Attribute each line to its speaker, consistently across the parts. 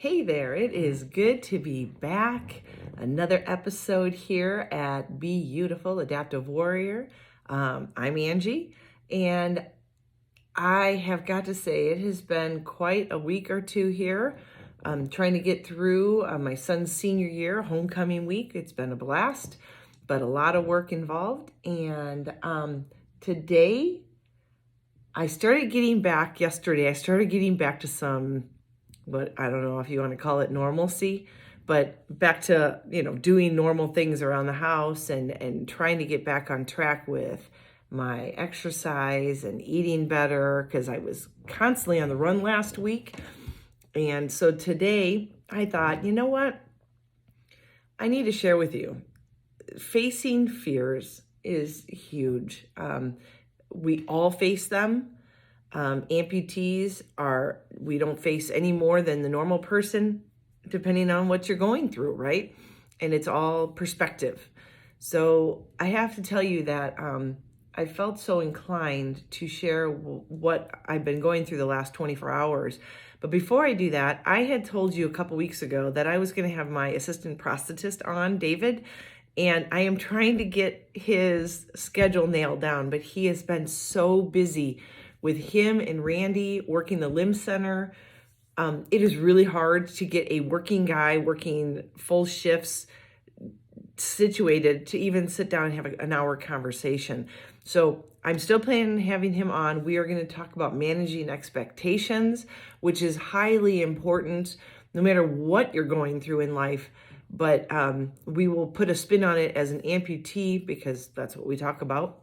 Speaker 1: Hey there, it is good to be back. Another episode here at Be Beautiful Adaptive Warrior. I'm Angie, and I have got to say it has been quite a week or two here. I'm trying to get through my son's senior year, homecoming week. It's been a blast, but a lot of work involved. And today, yesterday, I started getting back to some, what I don't know if you want to call it normalcy, but back to, doing normal things around the house and trying to get back on track with my exercise and eating better because I was constantly on the run last week. And so today I thought, you know what? I need to share with you. Facing fears is huge. We all face them. Amputees we don't face any more than the normal person, depending on what you're going through, right? And it's all perspective. So I have to tell you that I felt so inclined to share what I've been going through the last 24 hours. But before I do that, I had told you a couple weeks ago that I was going to have my assistant prosthetist on, David, and I am trying to get his schedule nailed down, but he has been so busy with him and Randy working the limb center. It is really hard to get a working guy working full shifts situated to even sit down and have an hour conversation. So I'm still planning on having him on. We are going to talk about managing expectations, which is highly important no matter what you're going through in life. But we will put a spin on it as an amputee because that's what we talk about.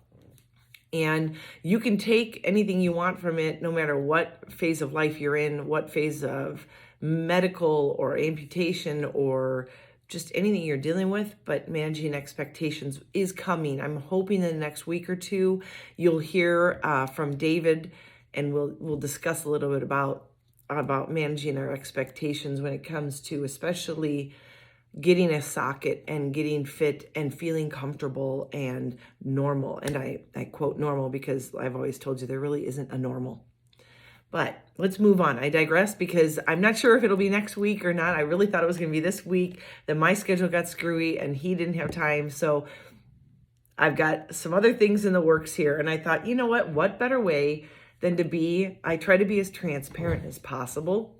Speaker 1: And you can take anything you want from it, no matter what phase of life you're in, what phase of medical or amputation or just anything you're dealing with, but managing expectations is coming. I'm hoping in the next week or two, you'll hear from David, and we'll discuss a little bit about managing our expectations when it comes to especially getting a socket and getting fit and feeling comfortable and normal. And I quote normal because I've always told you there really isn't a normal. But let's move on. I digress because I'm not sure if it'll be next week or not. I really thought it was going to be this week. Then my schedule got screwy and he didn't have time. So I've got some other things in the works here. And I thought, you know what better way than I try to be as transparent as possible.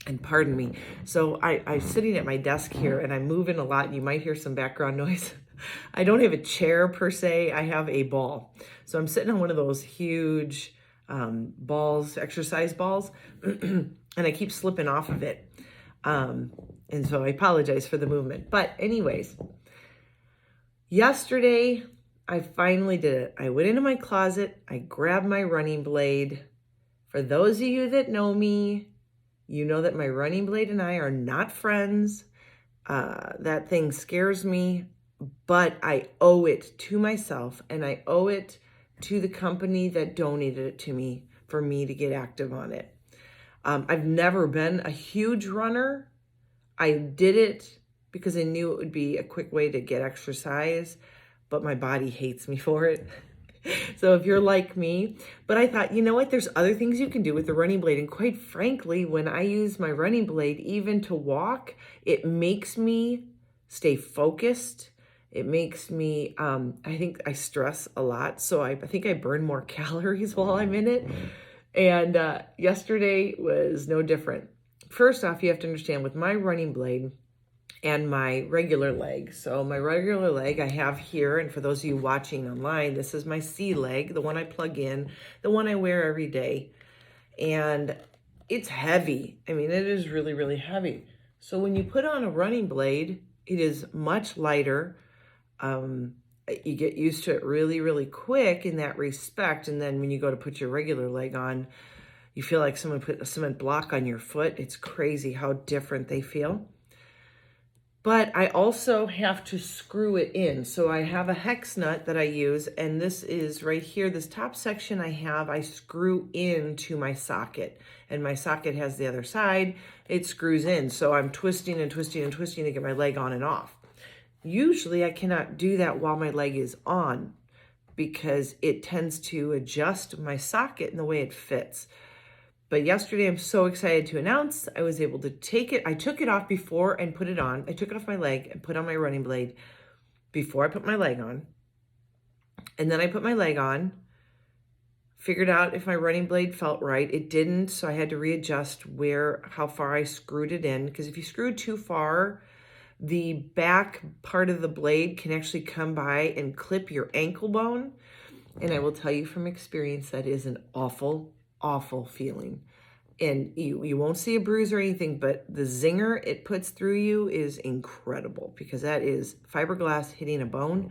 Speaker 1: And pardon me. So I'm sitting at my desk here and I'm moving a lot and you might hear some background noise. I don't have a chair per se. I have a ball. So I'm sitting on one of those huge balls, exercise balls, and I keep slipping off of it. And so I apologize for the movement. But anyways, yesterday I finally did it. I went into my closet. I grabbed my running blade. For those of you that know me, you know that my running blade and I are not friends. That thing scares me, but I owe it to myself and I owe it to the company that donated it to me for me to get active on it. I've never been a huge runner. I did it because I knew it would be a quick way to get exercise, but my body hates me for it. So if you're like me, but I thought, you know what, there's other things you can do with the running blade. And quite frankly, when I use my running blade, even to walk, it makes me stay focused. It makes me, I think I stress a lot. So I think I burn more calories while I'm in it. And yesterday was no different. First off, you have to understand with my running blade, and my regular leg. So my regular leg I have here, and for those of you watching online, this is my C leg, the one I plug in, the one I wear every day. And it's heavy. I mean, it is really, really heavy. So when you put on a running blade, it is much lighter. You get used to it really, really quick in that respect. And then when you go to put your regular leg on, you feel like someone put a cement block on your foot. It's crazy how different they feel. But I also have to screw it in. So I have a hex nut that I use, and this is right here, this top section I screw into my socket, and my socket has the other side, it screws in. So I'm twisting and twisting and twisting to get my leg on and off. Usually I cannot do that while my leg is on because it tends to adjust my socket in the way it fits. But yesterday, I'm so excited to announce I was able to take it. I took it off before and put it on. I took it off my leg and put on my running blade before I put my leg on. And then I put my leg on, figured out if my running blade felt right. It didn't, so I had to readjust how far I screwed it in. Because if you screw too far, the back part of the blade can actually come by and clip your ankle bone. And I will tell you from experience, that is an awful, awful feeling. And you won't see a bruise or anything, but the zinger it puts through you is incredible, because that is fiberglass hitting a bone.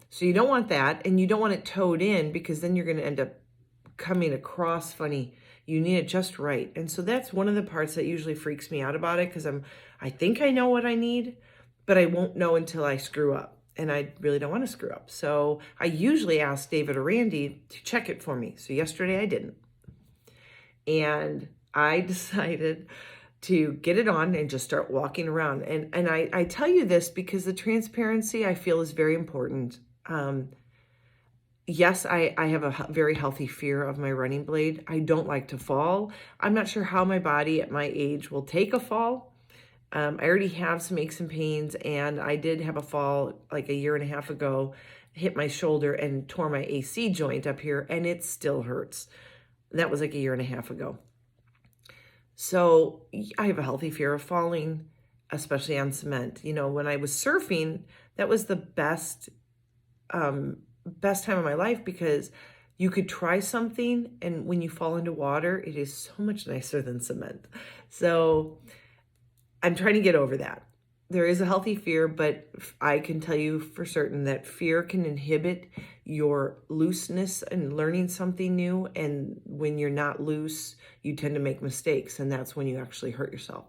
Speaker 1: So you don't want that, and you don't want it towed in, because then you're going to end up coming across funny. You need it just right. And so that's one of the parts that usually freaks me out about it, because I think I know what I need, but I won't know until I screw up. And I really don't want to screw up. So I usually ask David or Randy to check it for me. So yesterday I didn't. And I decided to get it on and just start walking around. And I tell you this because the transparency I feel is very important. Yes, I have a very healthy fear of my running blade. I don't like to fall. I'm not sure how my body at my age will take a fall. I already have some aches and pains, and I did have a fall like a year and a half ago, hit my shoulder and tore my AC joint up here, and it still hurts. That was like a year and a half ago. So I have a healthy fear of falling, especially on cement. You know, when I was surfing, that was the best time of my life, because you could try something, and when you fall into water, it is so much nicer than cement. So I'm trying to get over that. There is a healthy fear, but I can tell you for certain that fear can inhibit your looseness and learning something new. And when you're not loose, you tend to make mistakes, and that's when you actually hurt yourself.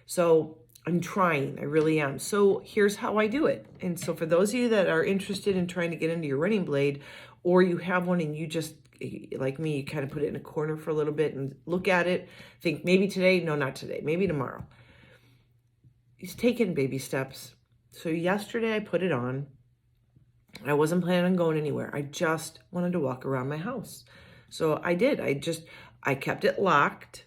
Speaker 1: So I'm trying, I really am. So here's how I do it. And so for those of you that are interested in trying to get into your running blade, or you have one and you just, like me, you kind of put it in a corner for a little bit and look at it, think maybe today, no, not today, maybe tomorrow. He's taking baby steps. So yesterday I put it on. I wasn't planning on going anywhere. I just wanted to walk around my house. So I did. I kept it locked,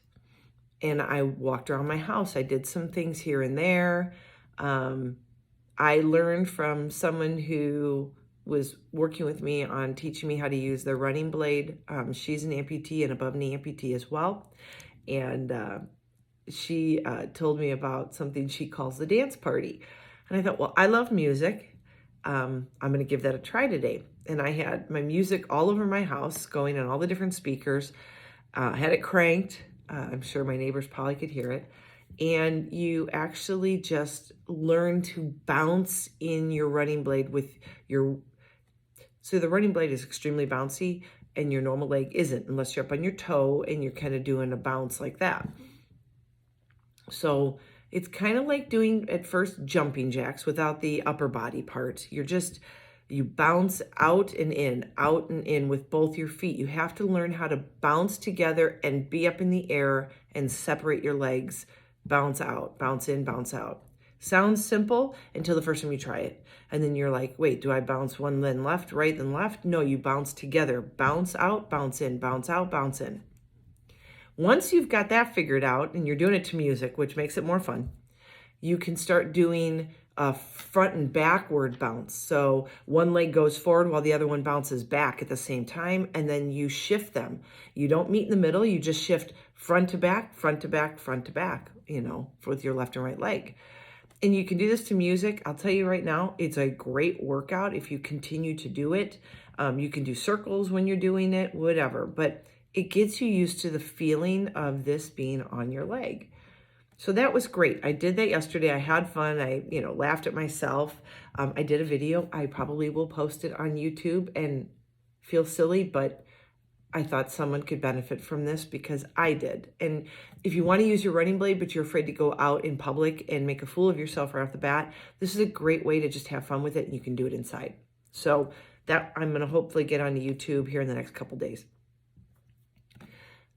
Speaker 1: and I walked around my house. I did some things here and there. I learned from someone who was working with me on teaching me how to use the running blade. She's an amputee, an above knee amputee as well. And she told me about something she calls the dance party. And I thought, well, I love music. I'm going to give that a try today. And I had my music all over my house going on all the different speakers. I had it cranked. I'm sure my neighbors probably could hear it. And you actually just learn to bounce in your running blade so the running blade is extremely bouncy, and your normal leg isn't, unless you're up on your toe and you're kind of doing a bounce like that. So it's kind of like doing, at first, jumping jacks without the upper body part. You bounce out and in with both your feet. You have to learn how to bounce together and be up in the air and separate your legs. Bounce out, bounce in, bounce out. Sounds simple until the first time you try it. And then you're like, wait, do I bounce one then left, right, then left? No, you bounce together. Bounce out, bounce in, bounce out, bounce in. Once you've got that figured out, and you're doing it to music, which makes it more fun, you can start doing a front and backward bounce. So one leg goes forward while the other one bounces back at the same time, and then you shift them. You don't meet in the middle, you just shift front to back, front to back, front to back, with your left and right leg. And you can do this to music. I'll tell you right now, it's a great workout if you continue to do it. You can do circles when you're doing it, whatever, but it gets you used to the feeling of this being on your leg. So that was great. I did that yesterday. I had fun. I, laughed at myself. I did a video. I probably will post it on YouTube and feel silly, but I thought someone could benefit from this because I did. And if you want to use your running blade, but you're afraid to go out in public and make a fool of yourself right off the bat, this is a great way to just have fun with it, and you can do it inside. So that I'm going to hopefully get onto YouTube here in the next couple days.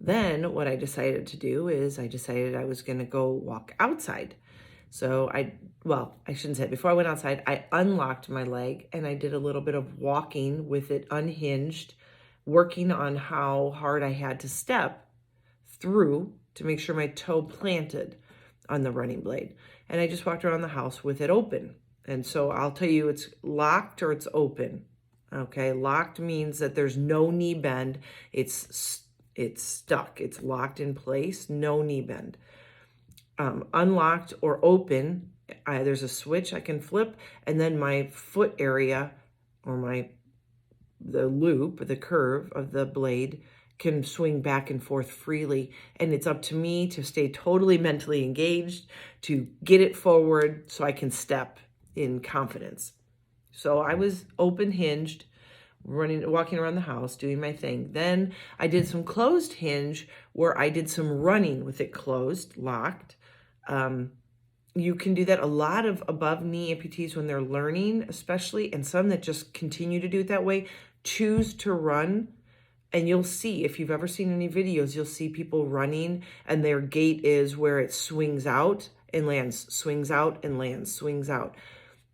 Speaker 1: Then what I decided to do is I was going to go walk outside. So I shouldn't say it. Before I went outside, I unlocked my leg and I did a little bit of walking with it unhinged, working on how hard I had to step through to make sure my toe planted on the running blade. And I just walked around the house with it open. And so I'll tell you, it's locked or it's open. Okay, locked means that there's no knee bend. It's stuck. It's locked in place, no knee bend. Unlocked or open, there's a switch I can flip, and then my foot area or the loop, the curve of the blade can swing back and forth freely. And it's up to me to stay totally mentally engaged, to get it forward so I can step in confidence. So I was open hinged, walking around the house, doing my thing. Then I did some closed hinge where I did some running with it closed, locked. You can do that. A lot of above knee amputees when they're learning, especially, and some that just continue to do it that way, choose to run. And you'll see, if you've ever seen any videos, you'll see people running and their gait is where it swings out and lands, swings out and lands, swings out.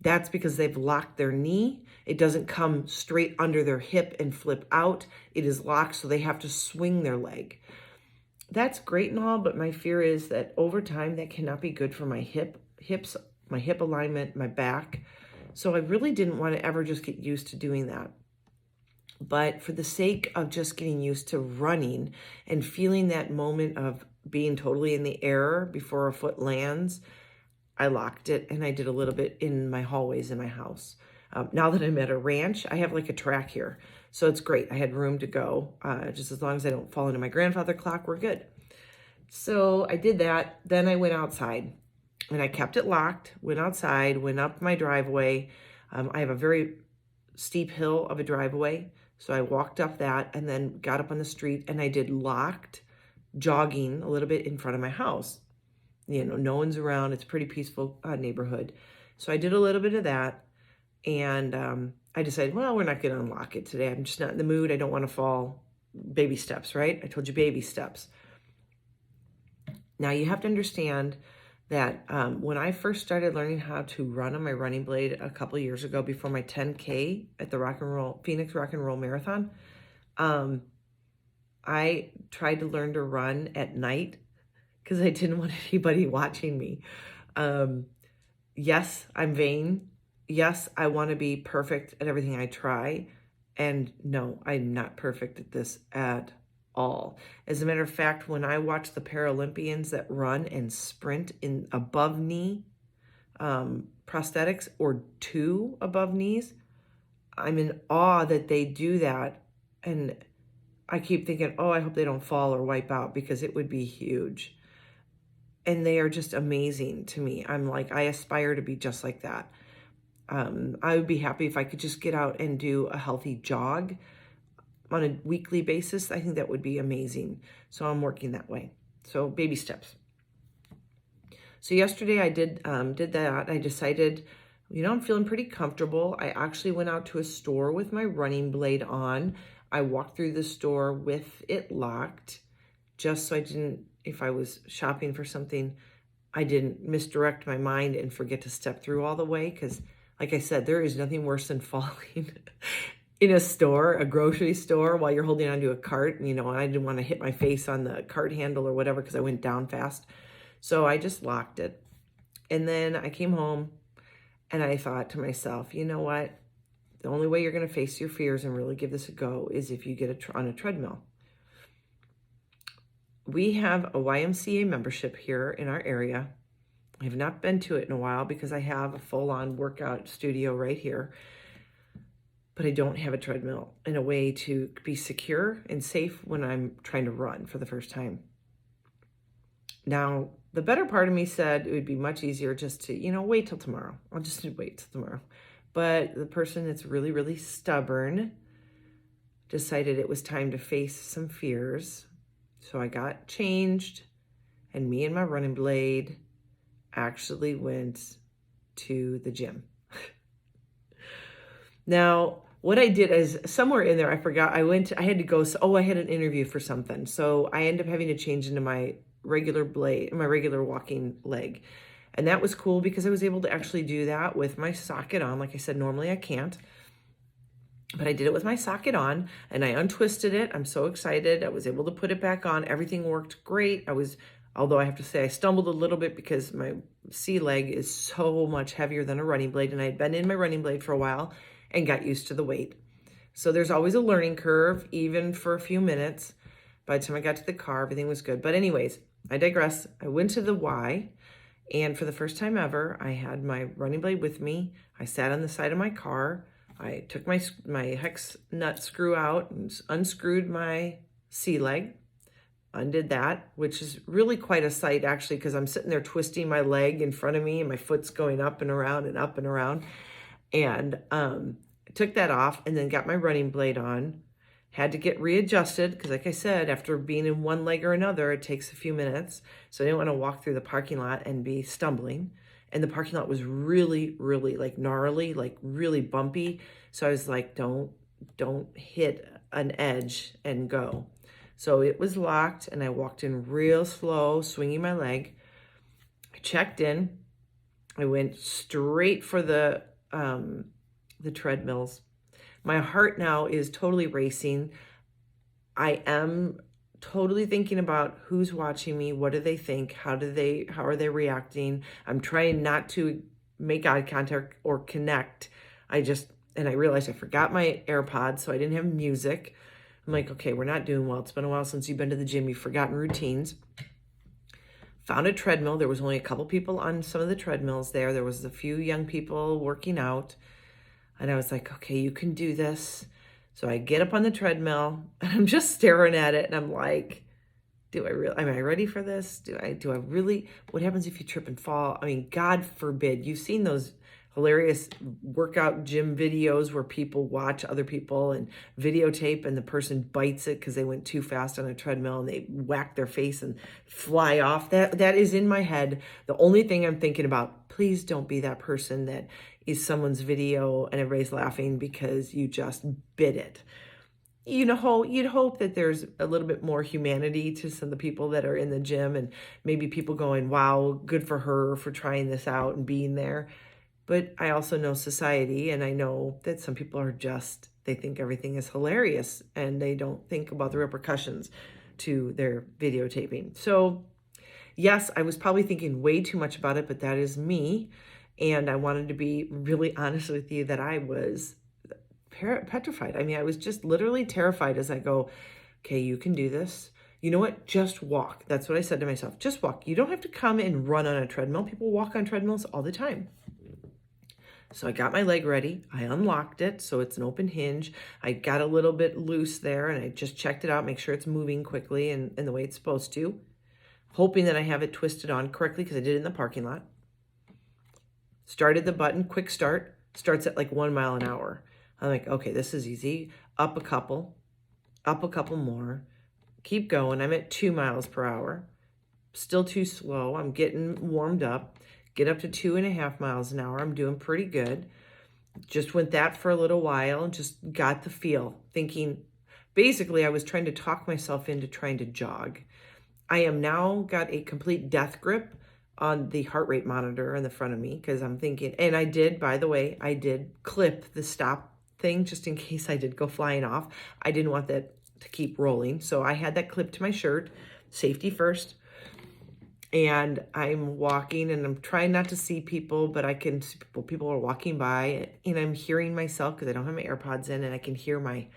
Speaker 1: That's because they've locked their knee. It doesn't come straight under their hip and flip out. It is locked, so they have to swing their leg. That's great and all, but my fear is that over time that cannot be good for my hips, my hip alignment, my back. So I really didn't want to ever just get used to doing that. But for the sake of just getting used to running and feeling that moment of being totally in the air before a foot lands, I locked it and I did a little bit in my hallways in my house. Now that I'm at a ranch, I have like a track here. So it's great. I had room to go. Just as long as I don't fall into my grandfather clock, we're good. So I did that. Then I went outside and I kept it locked, went outside, went up my driveway. I have a very steep hill of a driveway. So I walked up that and then got up on the street and I did locked jogging a little bit in front of my house. You know, no one's around. It's a pretty peaceful neighborhood. So I did a little bit of that. And I decided, well, we're not going to unlock it today. I'm just not in the mood. I don't want to fall. Baby steps, right? I told you baby steps. Now you have to understand that when I first started learning how to run on my running blade a couple of years ago before my 10K at the Phoenix Rock and Roll Marathon, I tried to learn to run at night because I didn't want anybody watching me. Yes, I'm vain. Yes, I want to be perfect at everything I try. And no, I'm not perfect at this at all. As a matter of fact, when I watch the Paralympians that run and sprint in above knee prosthetics or 2 above knees, I'm in awe that they do that. And I keep thinking, oh, I hope they don't fall or wipe out because it would be huge. And they are just amazing to me. I'm like, I aspire to be just like that. I would be happy if I could just get out and do a healthy jog on a weekly basis. I think that would be amazing. So I'm working that way. So baby steps. So yesterday I did that. I decided, I'm feeling pretty comfortable. I actually went out to a store with my running blade on. I walked through the store with it locked, just so if I was shopping for something, I didn't misdirect my mind and forget to step through all the way. Because like I said, there is nothing worse than falling in a store, a grocery store, while you're holding onto a cart. And I didn't want to hit my face on the cart handle or whatever because I went down fast. So I just locked it. And then I came home and I thought to myself, you know what? The only way you're going to face your fears and really give this a go is if you get on a treadmill. We have a YMCA membership here in our area. I have not been to it in a while because I have a full-on workout studio right here, but I don't have a treadmill in a way to be secure and safe when I'm trying to run for the first time. Now, the better part of me said it would be much easier just to, wait till tomorrow. I'll just wait till tomorrow. But the person that's really, really stubborn decided it was time to face some fears. So I got changed, and me and my running blade actually went to the gym. Now, what I did is somewhere in there, I forgot, I had to go, I had an interview for something. So I ended up having to change into my regular blade, my regular walking leg. And that was cool because I was able to actually do that with my socket on. Like I said, normally I can't. But I did it with my socket on and I untwisted it. I'm so excited. I was able to put it back on. Everything worked great. Although I have to say I stumbled a little bit because my sea leg is so much heavier than a running blade. And I had been in my running blade for a while and got used to the weight. So there's always a learning curve, even for a few minutes. By the time I got to the car, everything was good. But anyways, I digress. I went to the Y, and for the first time ever, I had my running blade with me. I sat on the side of my car. I took my hex nut screw out and unscrewed my sea leg, undid that, which is really quite a sight actually, because I'm sitting there twisting my leg in front of me and my foot's going up and around and up and around. And took that off and then got my running blade on. Had to get readjusted because, like I said, after being in one leg or another, it takes a few minutes. So I didn't want to walk through the parking lot and be stumbling. And the parking lot was really, really like gnarly, like really bumpy. So I was like, don't hit an edge and go. So it was locked and I walked in real slow, swinging my leg. I checked in. I went straight for the treadmills. My heart now is totally racing. I am totally thinking about who's watching me, what do they think, how are they reacting. I'm trying not to make eye contact or connect. And I realized I forgot my AirPods, so I didn't have music. I'm like, okay, we're not doing well. It's been a while since you've been to the gym. You've forgotten routines. Found a treadmill. There was only a couple people on some of the treadmills there. There was a few young people working out. And I was like, okay, you can do this. So I get up on the treadmill and I'm just staring at it and I'm like, am I ready for this? Do I really, what happens if you trip and fall? I mean, God forbid. You've seen those hilarious workout gym videos where people watch other people and videotape and the person bites it because they went too fast on a treadmill and they whack their face and fly off. That is in my head. The only thing I'm thinking about, please don't be that person that is someone's video and everybody's laughing because you just bit it. You'd hope that there's a little bit more humanity to some of the people that are in the gym and maybe people going, wow, good for her for trying this out and being there. But I also know society, and I know that some people they think everything is hilarious and they don't think about the repercussions to their videotaping. So yes, I was probably thinking way too much about it, but that is me. And I wanted to be really honest with you that I was petrified. I mean, I was just literally terrified as I go, okay, you can do this. You know what? Just walk. That's what I said to myself. Just walk. You don't have to come and run on a treadmill. People walk on treadmills all the time. So I got my leg ready. I unlocked it, so it's an open hinge. I got a little bit loose there, and I just checked it out, make sure it's moving quickly and the way it's supposed to, hoping that I have it twisted on correctly because I did it in the parking lot. Started the button, quick start, starts at like 1 mile an hour. I'm like, okay, this is easy. Up a couple more, keep going. I'm at 2 miles per hour, still too slow. I'm getting warmed up. Get up to 2.5 miles an hour. I'm doing pretty good. Just went that for a little while and just got the feel, thinking, basically I was trying to talk myself into trying to jog. I am now got a complete death grip on the heart rate monitor in the front of me because I'm thinking, and I did, by the way, I did clip the stop thing just in case I did go flying off. I didn't want that to keep rolling. So I had that clipped to my shirt, safety first. And I'm walking and I'm trying not to see people, but I can see people are walking by and I'm hearing myself because I don't have my AirPods in and I can hear my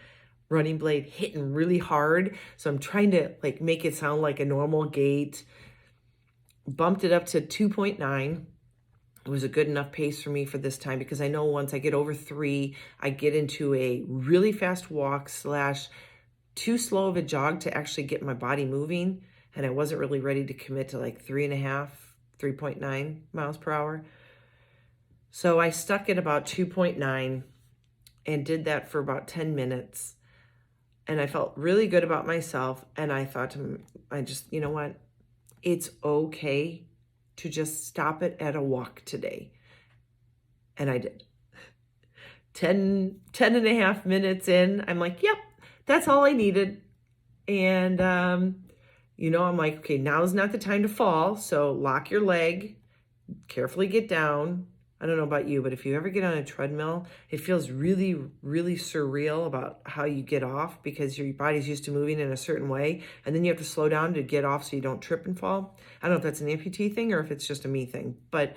Speaker 1: running blade hitting really hard. So I'm trying to like make it sound like a normal gait. Bumped it up to 2.9. It was a good enough pace for me for this time because I know once I get over 3, I get into a really fast walk / too slow of a jog to actually get my body moving. And I wasn't really ready to commit to like 3.9 miles per hour. So I stuck at about 2.9 and did that for about 10 minutes. And I felt really good about myself. And I thought you know what? It's okay to just stop it at a walk today. And I did. 10.5 minutes in, I'm like, yep, that's all I needed. And, I'm like, okay, now is not the time to fall. So lock your leg, carefully get down, I don't know about you, but if you ever get on a treadmill, it feels really, really surreal about how you get off because your body's used to moving in a certain way. And then you have to slow down to get off so you don't trip and fall. I don't know if that's an amputee thing or if it's just a me thing. But,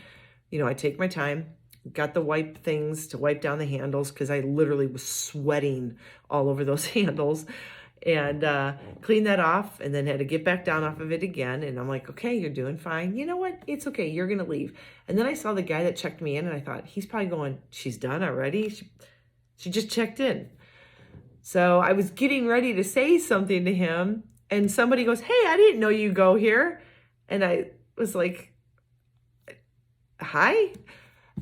Speaker 1: I take my time, got the wipe things to wipe down the handles because I literally was sweating all over those handles. And cleaned that off and then had to get back down off of it again. And I'm like, okay, you're doing fine. You know what? It's okay. You're going to leave. And then I saw the guy that checked me in and I thought, he's probably going, she's done already. She just checked in. So I was getting ready to say something to him and somebody goes, hey, I didn't know you go here. And I was like, hi.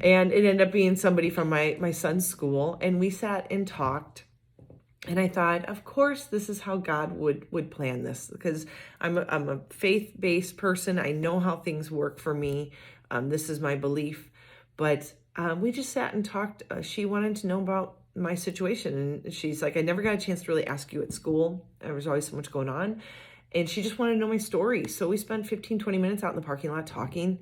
Speaker 1: And it ended up being somebody from my son's school. And we sat and talked. And I thought, of course, this is how God would plan this because I'm a faith-based person. I know how things work for me. This is my belief. But we just sat and talked. She wanted to know about my situation. And she's like, I never got a chance to really ask you at school. There was always so much going on. And she just wanted to know my story. So we spent 15, 20 minutes out in the parking lot talking.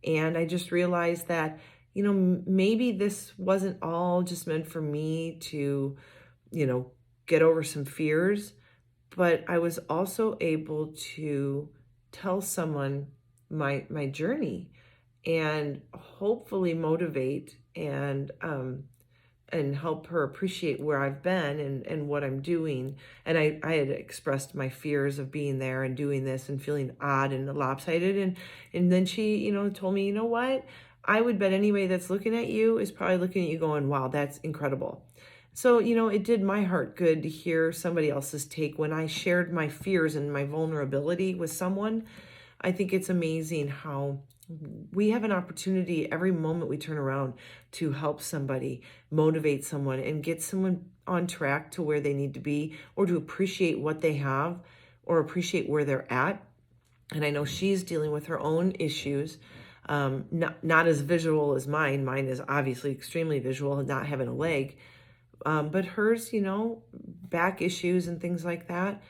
Speaker 1: And I just realized that, maybe this wasn't all just meant for me to, get over some fears, but I was also able to tell someone my journey and hopefully motivate and help her appreciate where I've been and what I'm doing. And I had expressed my fears of being there and doing this and feeling odd and lopsided. And then she, told me, you know what? I would bet anybody that's looking at you is probably looking at you going, wow, that's incredible. So, it did my heart good to hear somebody else's take when I shared my fears and my vulnerability with someone. I think it's amazing how we have an opportunity every moment we turn around to help somebody, motivate someone, and get someone on track to where they need to be or to appreciate what they have or appreciate where they're at. And I know she's dealing with her own issues. Not as visual as mine. Mine is obviously extremely visual, not having a leg. But hers, back issues and things like that.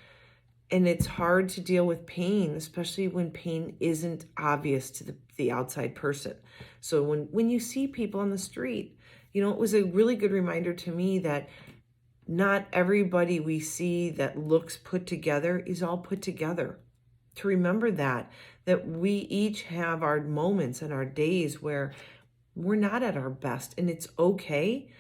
Speaker 1: And it's hard to deal with pain, especially when pain isn't obvious to the outside person. So when you see people on the street, it was a really good reminder to me that not everybody we see that looks put together is all put together. To remember that we each have our moments and our days where we're not at our best, and it's okay.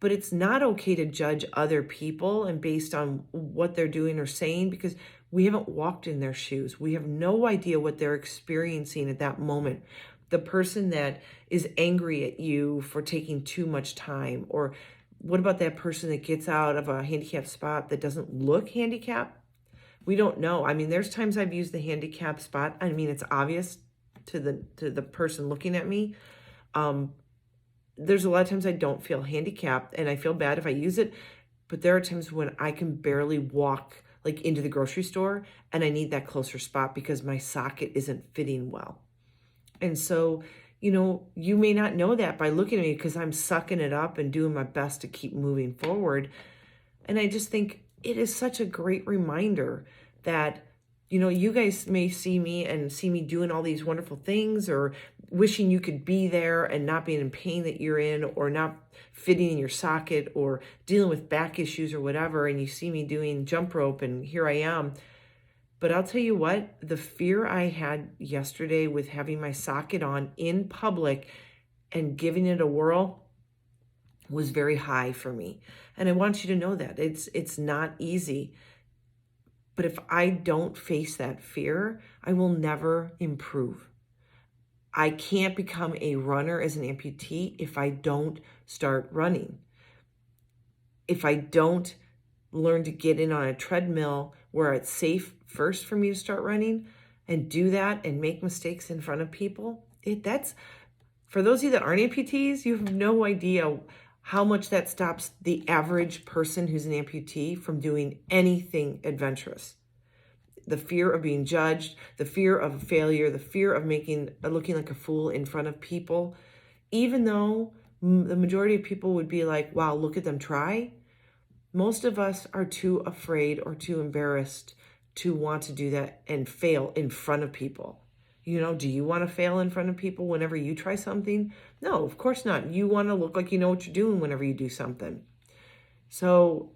Speaker 1: But it's not okay to judge other people and based on what they're doing or saying because we haven't walked in their shoes. We have no idea what they're experiencing at that moment. The person that is angry at you for taking too much time, or what about that person that gets out of a handicapped spot that doesn't look handicapped? We don't know. I mean, there's times I've used the handicapped spot. I mean, it's obvious to the person looking at me. There's a lot of times I don't feel handicapped and I feel bad if I use it, but there are times when I can barely walk like into the grocery store and I need that closer spot because my socket isn't fitting well. And so, you may not know that by looking at me because I'm sucking it up and doing my best to keep moving forward. And I just think it is such a great reminder that you guys may see me and see me doing all these wonderful things or wishing you could be there and not being in pain that you're in or not fitting in your socket or dealing with back issues or whatever. And you see me doing jump rope and here I am. But I'll tell you what, the fear I had yesterday with having my socket on in public and giving it a whirl was very high for me. And I want you to know that it's not easy. But if I don't face that fear, I will never improve. I can't become a runner as an amputee if I don't start running. If I don't learn to get in on a treadmill where it's safe first for me to start running and do that and make mistakes in front of people, that's for those of you that aren't amputees, you have no idea how much that stops the average person who's an amputee from doing anything adventurous. The fear of being judged, the fear of failure, the fear of looking like a fool in front of people, even though the majority of people would be like, wow, look at them try. Most of us are too afraid or too embarrassed to want to do that and fail in front of people. Do you want to fail in front of people whenever you try something? No, of course not. You want to look like you know what you're doing whenever you do something. So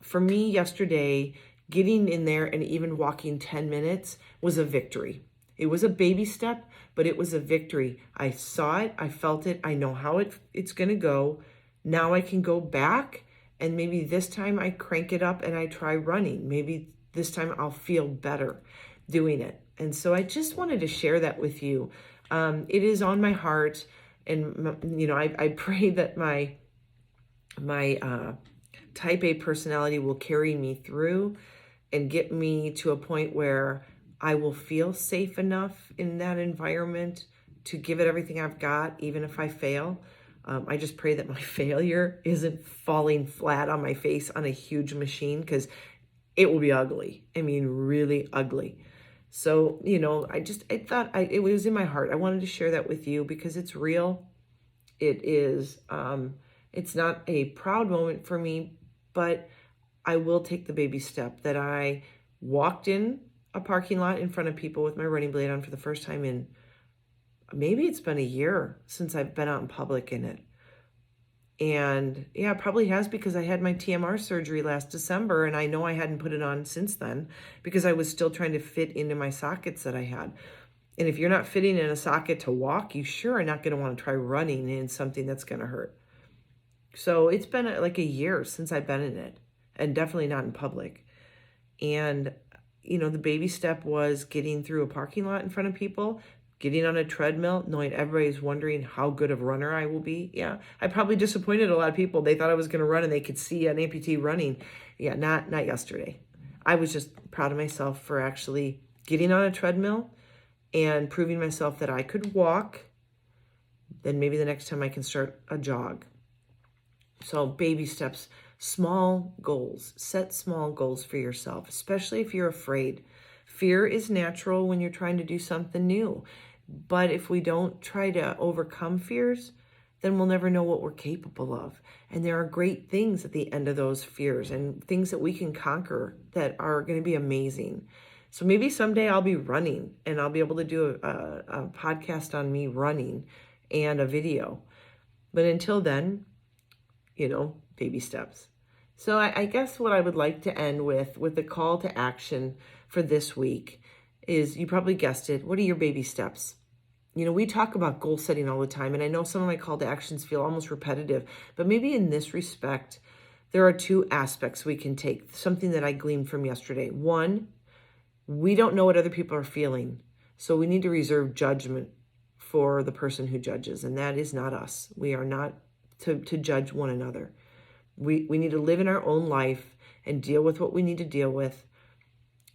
Speaker 1: for me yesterday, getting in there and even walking 10 minutes was a victory. It was a baby step, but it was a victory. I saw it, I felt it, I know how it's going to go. Now I can go back, and maybe this time I crank it up and I try running. Maybe this time I'll feel better doing it. And so I just wanted to share that with you. It is on my heart, and I pray that my type A personality will carry me through and get me to a point where I will feel safe enough in that environment to give it everything I've got, even if I fail. I just pray that my failure isn't falling flat on my face on a huge machine, because it will be ugly. I mean, really ugly. So, I thought it was in my heart. I wanted to share that with you because it's real. It is, it's not a proud moment for me, but I will take the baby step that I walked in a parking lot in front of people with my running blade on for the first time in, maybe it's been a year since I've been out in public in it. And yeah, it probably has, because I had my TMR surgery last December, and I know I hadn't put it on since then because I was still trying to fit into my sockets that I had. And if you're not fitting in a socket to walk, you sure are not going to want to try running in something that's going to hurt. So it's been like a year since I've been in it, and definitely not in public. And, the baby step was getting through a parking lot in front of people, getting on a treadmill, knowing everybody's wondering how good of a runner I will be. Yeah, I probably disappointed a lot of people. They thought I was going to run and they could see an amputee running. Yeah, not yesterday. I was just proud of myself for actually getting on a treadmill and proving myself that I could walk. Then maybe the next time I can start a jog. So baby steps, small goals. Set small goals for yourself, especially if you're afraid. Fear is natural when you're trying to do something new. But if we don't try to overcome fears, then we'll never know what we're capable of. And there are great things at the end of those fears, and things that we can conquer that are going to be amazing. So maybe someday I'll be running and I'll be able to do a podcast on me running and a video. But until then, baby steps. So I guess what I would like to end with the call to action for this week is, you probably guessed it, what are your baby steps? We talk about goal setting all the time, and I know some of my call to actions feel almost repetitive, but maybe in this respect, there are two aspects we can take, something that I gleaned from yesterday. One, we don't know what other people are feeling, so we need to reserve judgment for the person who judges, and that is not us. We are not to judge one another. We need to live in our own life and deal with what we need to deal with,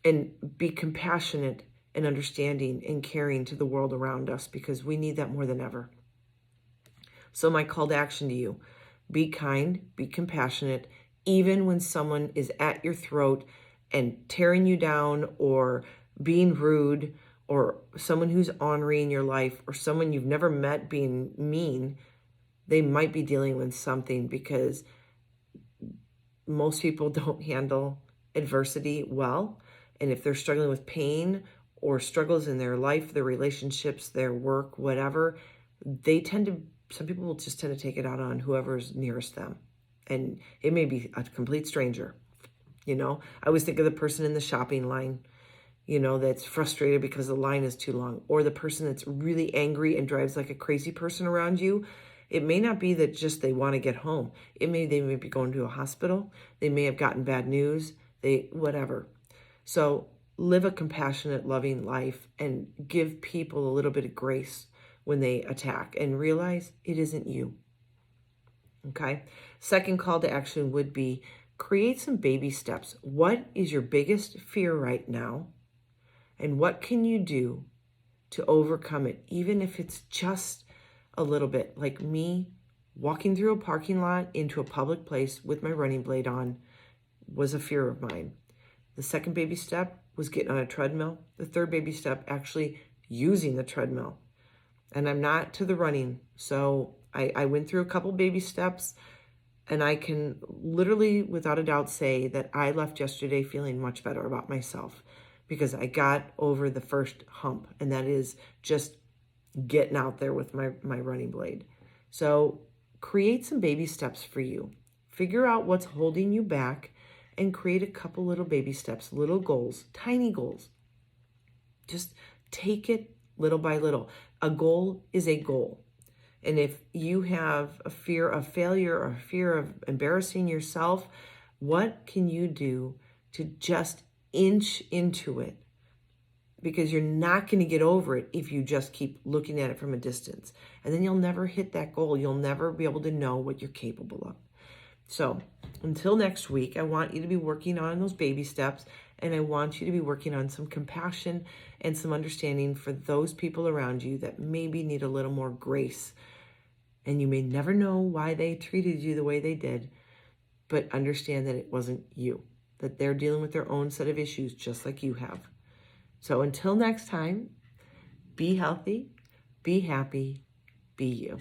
Speaker 1: and be compassionate and understanding and caring to the world around us, because we need that more than ever. So my call to action to you, be kind, be compassionate, even when someone is at your throat and tearing you down, or being rude, or someone who's ornery in your life, or someone you've never met being mean. They might be dealing with something, because most people don't handle adversity well. And if they're struggling with pain or struggles in their life, their relationships, their work, whatever, some people will just tend to take it out on whoever's nearest them. And it may be a complete stranger. I always think of the person in the shopping line, that's frustrated because the line is too long, or the person that's really angry and drives like a crazy person around you. It may not be that just they want to get home. They may be going to a hospital. They may have gotten bad news. Whatever. So live a compassionate, loving life, and give people a little bit of grace when they attack, and realize it isn't you. Okay? Second call to action would be, create some baby steps. What is your biggest fear right now? And what can you do to overcome it, even if it's just a little bit? Like me, walking through a parking lot into a public place with my running blade on was a fear of mine. The second baby step was getting on a treadmill. The third baby step, actually using the treadmill. And I'm not to the running. So I went through a couple baby steps, and I can literally, without a doubt, say that I left yesterday feeling much better about myself. because I got over the first hump, and that is just getting out there with my running blade. So create some baby steps for you. Figure out what's holding you back and create a couple little baby steps, little goals, tiny goals. Just take it little by little. A goal is a goal. And if you have a fear of failure or a fear of embarrassing yourself, what can you do to just inch into it? Because you're not going to get over it if you just keep looking at it from a distance. And then you'll never hit that goal. You'll never be able to know what you're capable of. So until next week, I want you to be working on those baby steps, and I want you to be working on some compassion and some understanding for those people around you that maybe need a little more grace. And you may never know why they treated you the way they did, but understand that it wasn't you, that they're dealing with their own set of issues just like you have. So until next time, be healthy, be happy, be you.